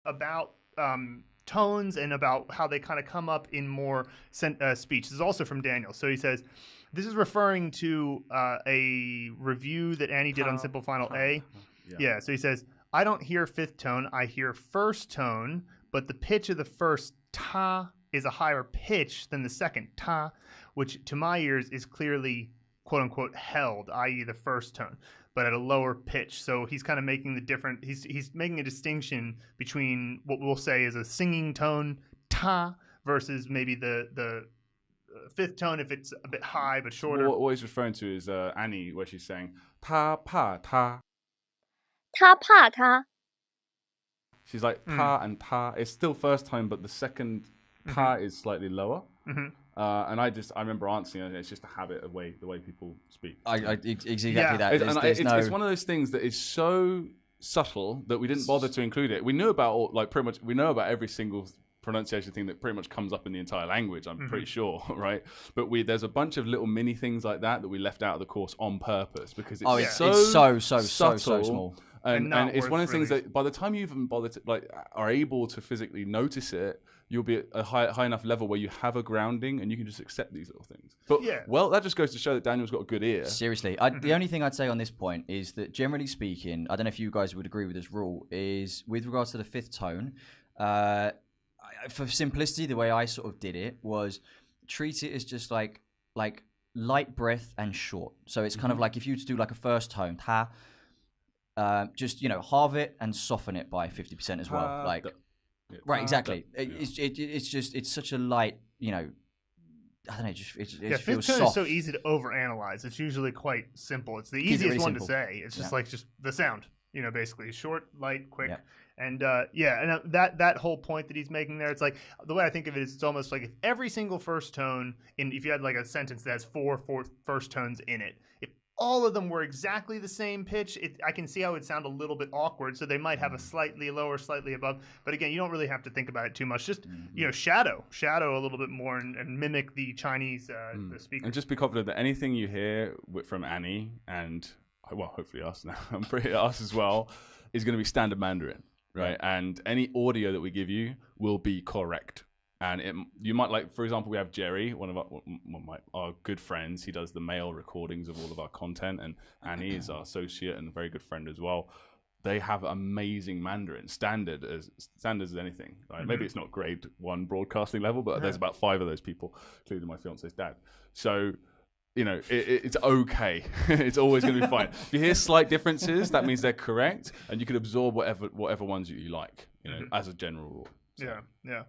about tones and about how they kind of come up in more speech. This is also from Daniel. So he says, this is referring to a review that Annie did on Simple Final A. Yeah. So he says, I don't hear fifth tone. I hear first tone, but the pitch of the first ta is a higher pitch than the second ta, which to my ears is clearly quote unquote held, i.e. the first tone, but at a lower pitch. So he's kind of making the different, he's making a distinction between what we'll say is a singing tone, ta, versus maybe the fifth tone if it's a bit high but shorter. So what he's referring to is Annie, where she's saying ta pa ta. 他怕他 She's like ta and ta. It's still first tone, but the second ta is slightly lower. And I remember answering it. It's just a habit of the way people speak. Exactly that. It's one of those things that is so subtle that we didn't bother to include it. We knew about we know about every single pronunciation thing that pretty much comes up in the entire language. I'm pretty sure, right? But there's a bunch of little mini things like that we left out of the course on purpose because it's so small. And it's one of the things that by the time you even bother to are able to physically notice it, you'll be at a high enough level where you have a grounding and you can just accept these little things. But well, that just goes to show that Daniel's got a good ear. Seriously, the only thing I'd say on this point is that generally speaking, I don't know if you guys would agree with this rule, is with regards to the fifth tone, for simplicity, the way I sort of did it was treat it as just like light breath and short. So it's kind of like if you were to do like a first tone, ta. Just halve it and soften it by 50% as well. Right, exactly. It's such a light, I don't know. It feels fifth tone soft. is so easy to overanalyze. It's usually quite simple. It's the easiest one to say. It's just just the sound. Basically short, light, quick, and and that whole point that he's making there. It's like the way I think of it is it's almost like if every single first tone if you had like a sentence that has four first tones in it, if all of them were exactly the same pitch, I can see how it would sound a little bit awkward. So they might have a slightly lower, slightly above. But again, you don't really have to think about it too much. Just shadow a little bit more and mimic the Chinese the speaker. And just be confident that anything you hear from Annie and hopefully us now, I'm pretty us as well, is going to be standard Mandarin, right? And any audio that we give you will be correct. And you might for example, we have Jerry, one of our good friends. He does the male recordings of all of our content, and Annie is our associate and a very good friend as well. They have amazing Mandarin, standard as anything. Right? Maybe it's not grade 1 broadcasting level, but there's about 5 of those people, including my fiance's dad. So, it's okay. It's always going to be fine. If you hear slight differences, that means they're correct, and you can absorb whatever ones you like, as a general rule. So. Yeah.